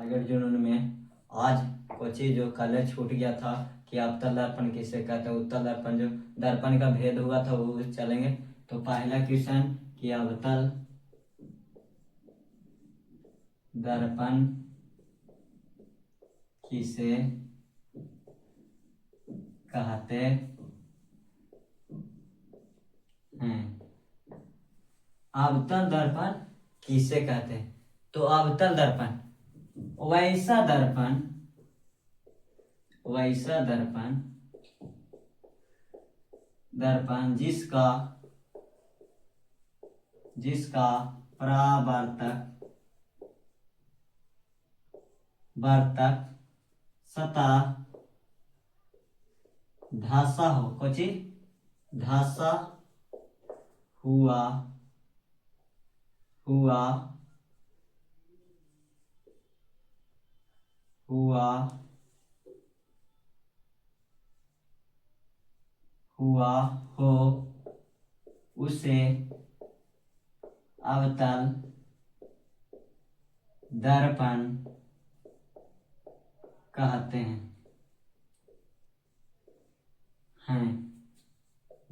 अगर जुनून में आज कुछ जो कल छूट गया था कि अवतल दर्पण किसे कहते हैं, उत्तल दर्पण जो दर्पण का भेद हुआ था वो चलेंगे। तो पहला क्वेश्चन कि अवतल दर्पण किसे कहते हैं। अवतल दर्पण किसे कहते हैं। तो अवतल दर्पण वैसा दर्पण जिसका परावर्तक सतह धंसा हो, कुछ धंसा हुआ हो, उसे अवतल दर्पण कहते हैं।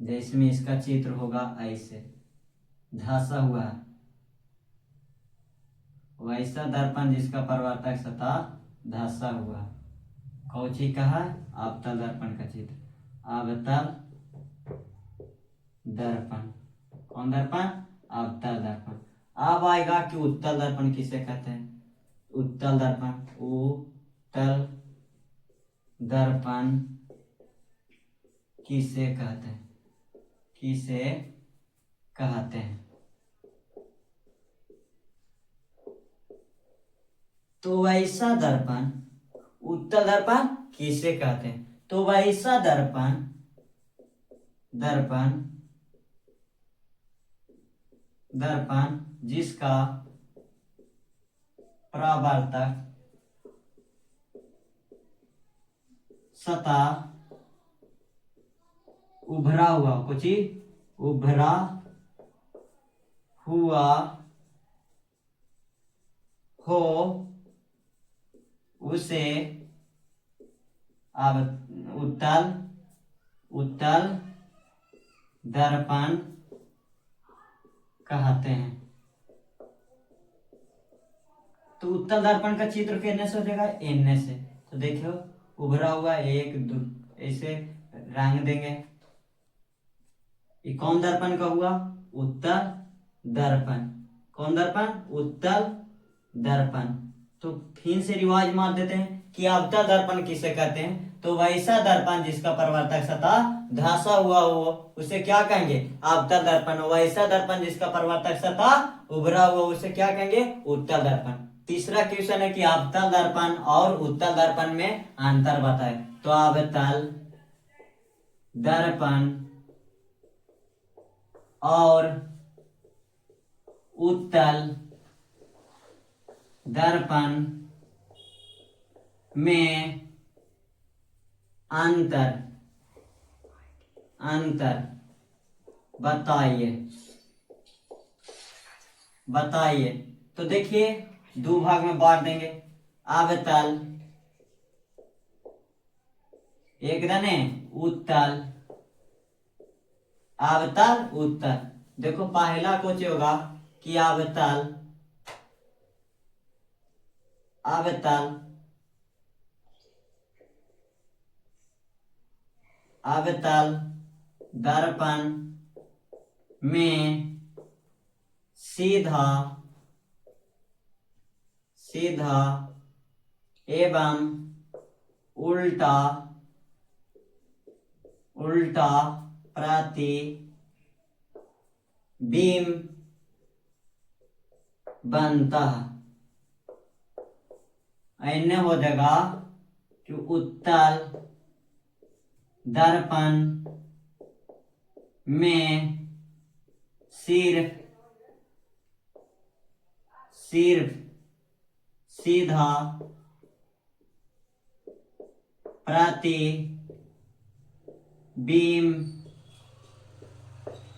जैसे में इसका चित्र होगा ऐसे धंसा हुआ है, वैसा दर्पण जिसका परावर्तक सतह धंसा हुआ। कौची का है, अवतल दर्पण का चित्र। अवतल दर्पण, कौन दर्पण, अवतल दर्पण। अब आएगा कि उत्तल दर्पण किसे कहते हैं। उत्तल दर्पण किसे कहते हैं। तो वैसा दर्पण, उत्तल दर्पण किसे कहते हैं। तो वैसा दर्पण जिसका परावर्तक सतह उभरा हुआ, कुछ उभरा हुआ हो, उसे अब उत्तल दर्पण कहते हैं। तो उत्तल दर्पण का चित्र कितने से हो जाएगा, एन से। तो देखो उभरा हुआ एक दो ऐसे रंग देंगे। ये कौन दर्पण का हुआ, उत्तल दर्पण। कौन दर्पण, उत्तल दर्पण। तो फिर से रिवाज मार देते हैं कि अवतल दर्पण किसे कहते हैं। तो वैसा दर्पण जिसका परावर्तक सतह धंसा हुआ हो उसे क्या कहेंगे, अवतल दर्पण। वैसा दर्पण जिसका परावर्तक सतह उभरा हुआ उसे क्या कहेंगे, उत्तल दर्पण। तीसरा क्वेश्चन है कि अवतल दर्पण और उत्तल दर्पण में अंतर बताए। तो अवतल दर्पण और उत्तल दर्पण में अंतर बताइए। तो देखिए दो भाग में बांट देंगे। अवतल एक दने उत्तल, अवतल उत्तल। देखो पहला कुछ होगा कि अवतल दर्पण में सीधा एवं उल्टा प्रतिबिंब बनता है। ऐने हो जाएगा कि उत्तल दर्पण में सिर्फ सीधा प्रतिबिंब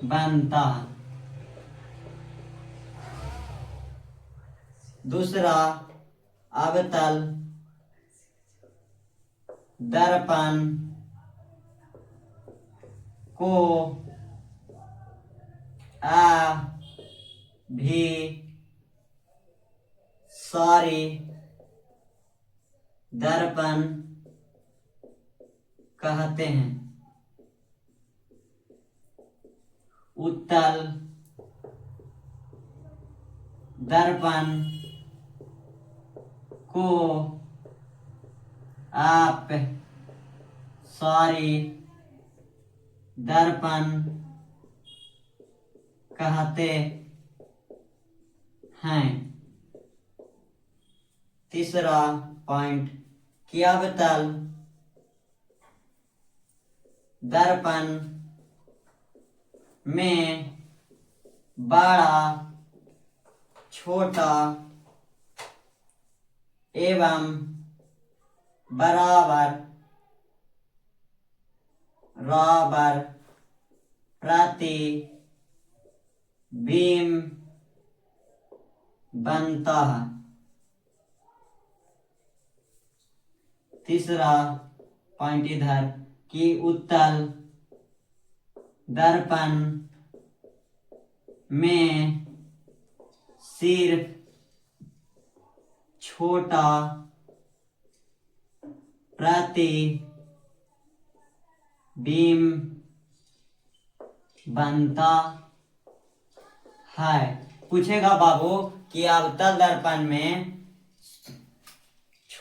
बनता है। दूसरा अवतल दर्पण को अभिसारी दर्पण कहते हैं। उत्तल दर्पण को आप सारी दर्पण कहते हैं। तीसरा पॉइंट कि अवतल दर्पण में बड़ा छोटा एवं बराबर प्रतिबिंब बनता है। तीसरा पॉइंट इधर कि उत्तल दर्पण में सिर्फ छोटा प्रतिबिंब बनता है। पूछेगा बाबू कि अवतल दर्पण में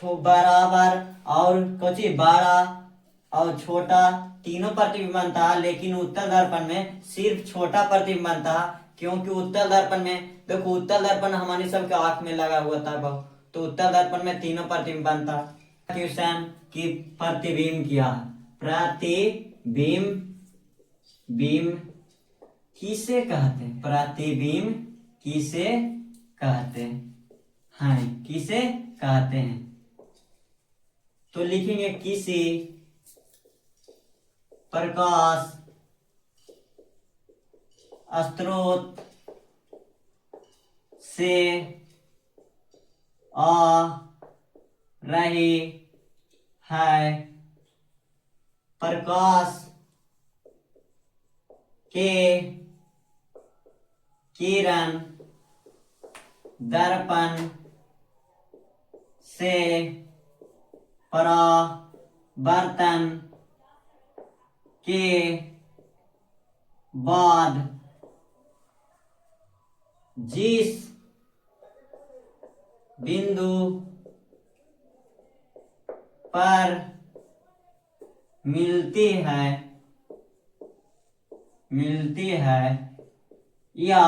बराबर और कुछ बड़ा और छोटा तीनों प्रतिबिंब बनता है, लेकिन उत्तल दर्पण में सिर्फ छोटा प्रतिबिंब बनता है। क्योंकि उत्तल दर्पण में देखो, उत्तल दर्पण हमारे सबके आंख में लगा हुआ था बाबू, तो उत्तल दर्पण में तीनों प्रतिबिंब बनता। क्वेश्चन की प्रतिबिंब क्या है? प्रतिबिंब किसे कहते हैं? प्रतिबिंब किसे कहते हैं? किसे कहते हैं? तो लिखेंगे किसी प्रकाश स्रोत से आ रही है प्रकाश के किरण दर्पण से परावर्तन के बाद जिस बिंदु पर मिलती है या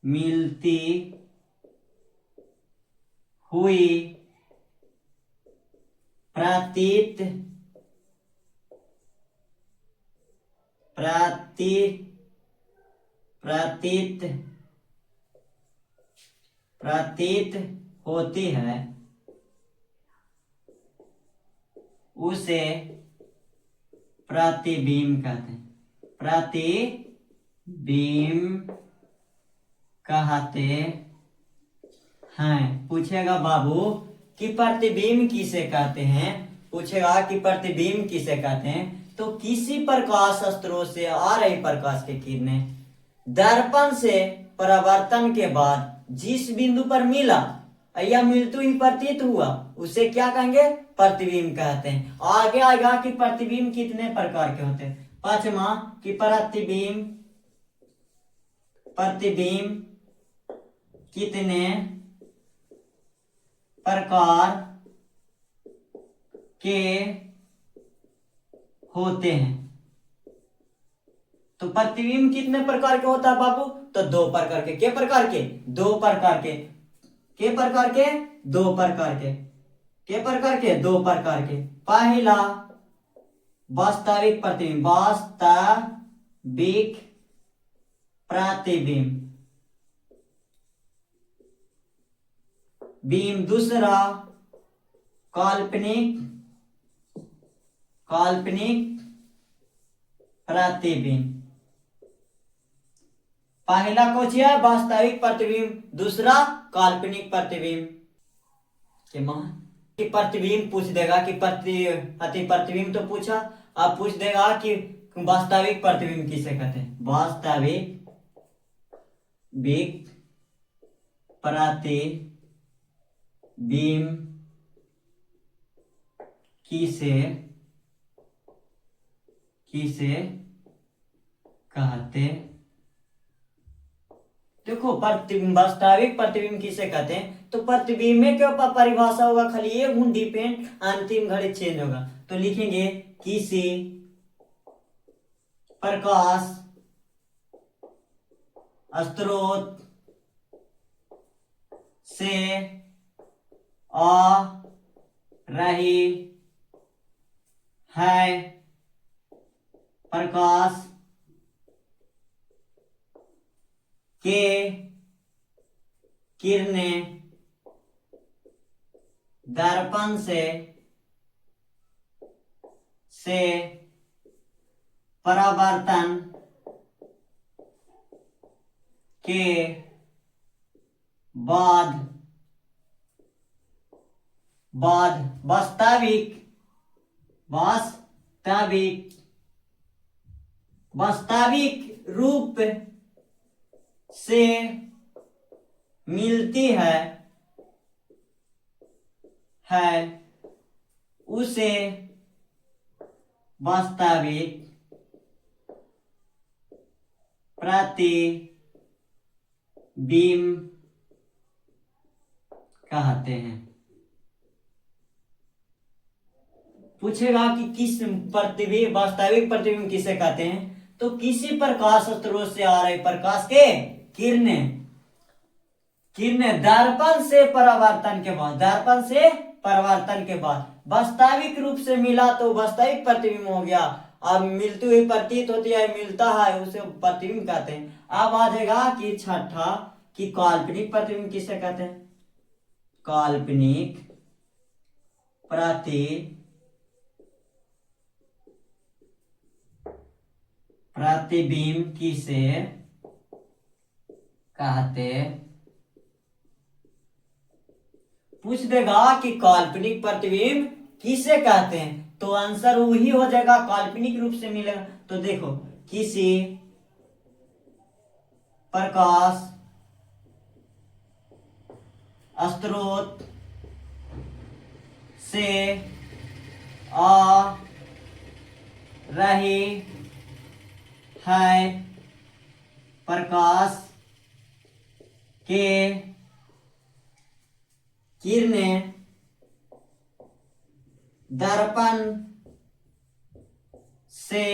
मिलती हुई प्रतीत होती है, उसे प्रतिबिंब कहते हैं। प्रतिबिंब कहते हैं। पूछेगा बाबू कि प्रतिबिंब किसे कहते हैं? पूछेगा कि प्रतिबिंब किसे कहते हैं? तो किसी प्रकाश स्रोत से आ रही प्रकाश की किरणें दर्पण से परावर्तन के बाद जिस बिंदु पर मिला या मिलते ही प्रतीत हुआ, उसे क्या कहेंगे? प्रतिबिंब कहते हैं। आगे आएगा कि प्रतिबिंब कितने प्रकार के होते हैं। पांचवा कि प्रतिबिंब कितने प्रकार के होते हैं। तो प्रतिबिंब कितने प्रकार के होता है बाबू? तो दो प्रकार के। के प्रकार के? दो प्रकार के। के प्रकार के? दो प्रकार के। के प्रकार के? दो प्रकार के। पहला वास्तविक प्रतिबिंब, वास्तविक प्रतिबिंब बिंब। दूसरा काल्पनिक प्रतिबिंब। पहला कौन सी है? वास्तविक प्रतिबिंब। दूसरा काल्पनिक प्रतिबिंब। कि प्रतिबिंब पूछ देगा कि प्रतिबिंब तो पूछा, अब पूछ देगा कि वास्तविक प्रतिबिंब किसे कहते हैं। वास्तविक प्रतिबिंब किसे कहते। देखो वास्तविक प्रतिबिंब किसे कहते हैं, तो प्रतिबिंब में क्या परिभाषा होगा, खाली ये गुण डिपेंड, अंतिम घड़ी चेंज होगा। तो लिखेंगे किसी प्रकाश स्रोत से आ रही है प्रकाश के किरणें दर्पण से परावर्तन के बाद वास्तविक रूप से मिलती है उसे वास्तविक प्रतिबिंब कहते हैं। पूछेगा कि किस प्रतिबिंब, वास्तविक प्रतिबिंब किसे कहते हैं, तो किसी प्रकाश स्रोत से आ रहे प्रकाश के किरणें दर्पण से परावर्तन के बाद वास्तविक रूप से मिला तो वास्तविक प्रतिबिंब हो गया। अब मिलती हुई प्रतीत होती है, मिलता है, उसे प्रतिबिंब कहते हैं। अब आ जाएगा कि छठा कि काल्पनिक प्रतिबिंब किसे कहते हैं। काल्पनिक प्रतिबिंब किसे कहते। पूछ देगा कि काल्पनिक प्रतिबिंब किसे कहते हैं, तो आंसर वही हो जाएगा, काल्पनिक रूप से मिलेगा। तो देखो किसी प्रकाश स्रोत से आ रही है प्रकाश के किरणें दर्पण से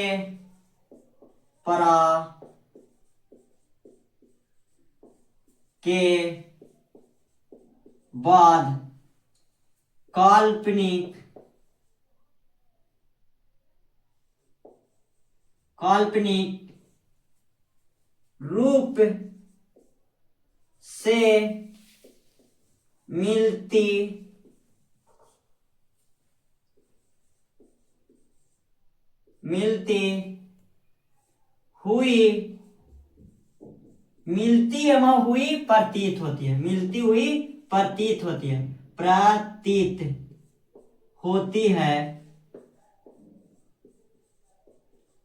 के बाद काल्पनिक रूप से मिलती हुई प्रतीत होती है,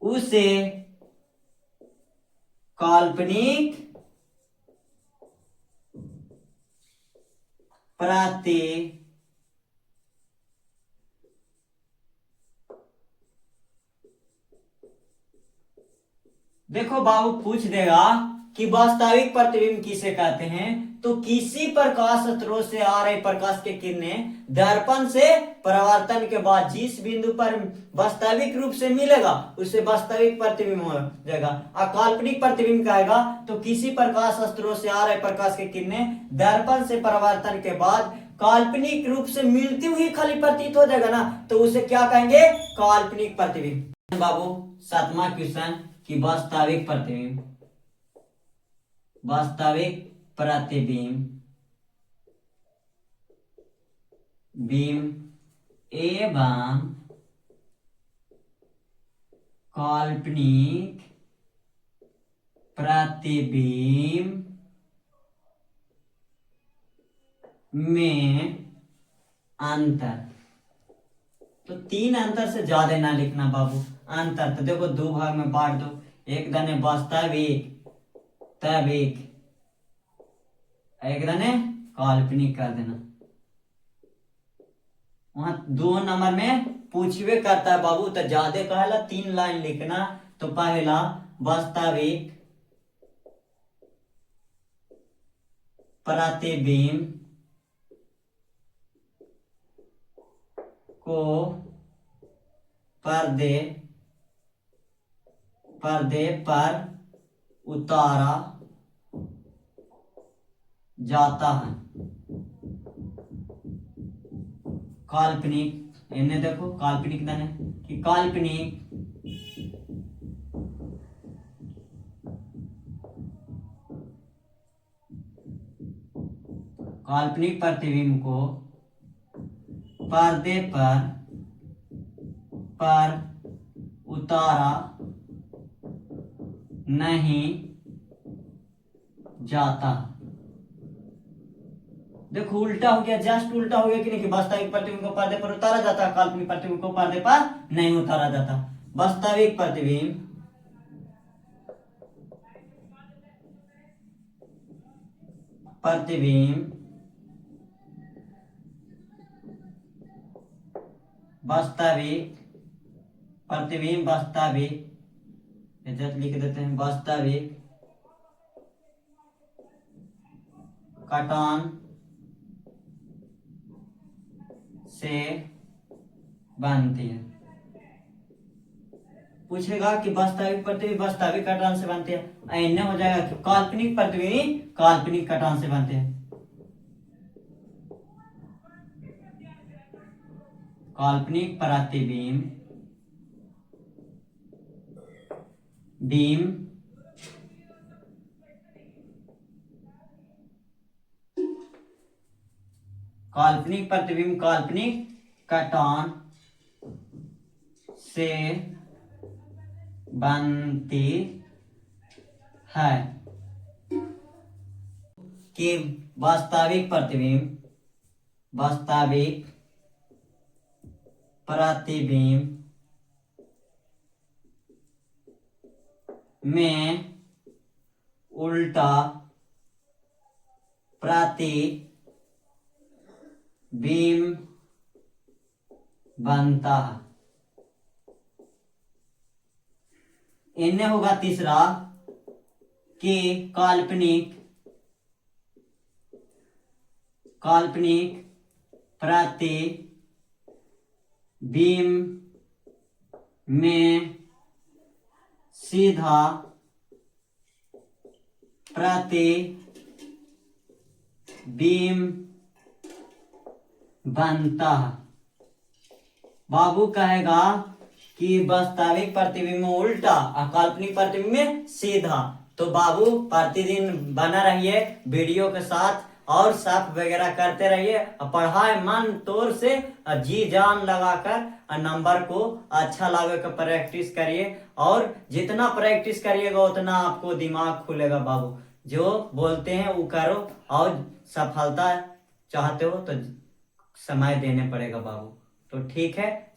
उसे काल्पनिक देखो बाबू पूछ देगा कि वास्तविक प्रतिबिंब किसे कहते हैं, तो किसी प्रकाश स्रोत से आ रहे प्रकाश के किरणें दर्पण से परावर्तन के बाद जिस बिंदु पर वास्तविक रूप से मिलेगा उसे वास्तविक प्रतिबिंब हो जाएगा। काल्पनिक प्रतिबिंब कहेगा तो किसी प्रकाश स्रोत से आ रहे प्रकाश के किरणें दर्पण से परावर्तन के बाद काल्पनिक रूप से मिलती हुई खाली प्रतीत हो जाएगा ना, तो उसे क्या कहेंगे, काल्पनिक प्रतिबिंब। बाबू 7वां क्वेश्चन कि वास्तविक प्रतिबिंब एवं काल्पनिक प्रतिबिंब में अंतर। तो 3 अंतर से ज्यादा ना लिखना बाबू। अंतर तो देखो 2 भाग में बांट दो, एक दाने वास्तविक तविक, एक दाने काल्पनिक कर देना। वहां 2 नंबर में पूछवे करता है बाबू, तो ज्यादा कहला 3 लाइन लिखना। तो पहला वास्तविक प्रतिबिंब को पर्दे पर उतारा जाता है। काल्पनिक, इन्हें देखो काल्पनिक दाने कि काल्पनिक प्रतिबिंब को पर्दे पर उतारा नहीं जाता। देखो उल्टा हो गया, जस्ट उल्टा हो गया कि नहीं, कि वास्तविक प्रतिबिंब को पर्दे पर उतारा जाता है, काल्पनिक प्रतिबिंब को पर्दे पर नहीं उतारा जाता। वास्तविक प्रतिबिंब वास्तविक इधर लिख देते हैं, वास्तविक कटान से बनती है। पूछेगा कि वास्तविक प्रतिबिंब वास्तविक कटान से बनते हैं, ऐने हो जाएगा कि काल्पनिक प्रतिबिंब काल्पनिक कटान से बनते हैं। काल्पनिक प्रतिबिंब काल्पनिक प्रतिबिंब काल्पनिक कटान से बनती है। कि वास्तविक प्रतिबिंब में उल्टा प्रतिबिंब बनता है। इन्हें होगा तीसरा कि काल्पनिक प्रतिबिंब में सीधा प्रतिबिंब बनता है। बाबू कहेगा कि वास्तविक प्रतिबिंब में उल्टा और काल्पनिक प्रतिबिंब में सीधा। तो बाबू प्रतिदिन बना रहिए वीडियो के साथ और साफ वगैरह करते रहिए और पढ़ाए मन तौर से जी जान लगाकर और नंबर को अच्छा लावे का प्रैक्टिस करिए। और जितना प्रैक्टिस करिएगा उतना आपको दिमाग खुलेगा बाबू। जो बोलते हैं वो करो, और सफलता चाहते हो तो समय देने पड़ेगा बाबू। तो ठीक है।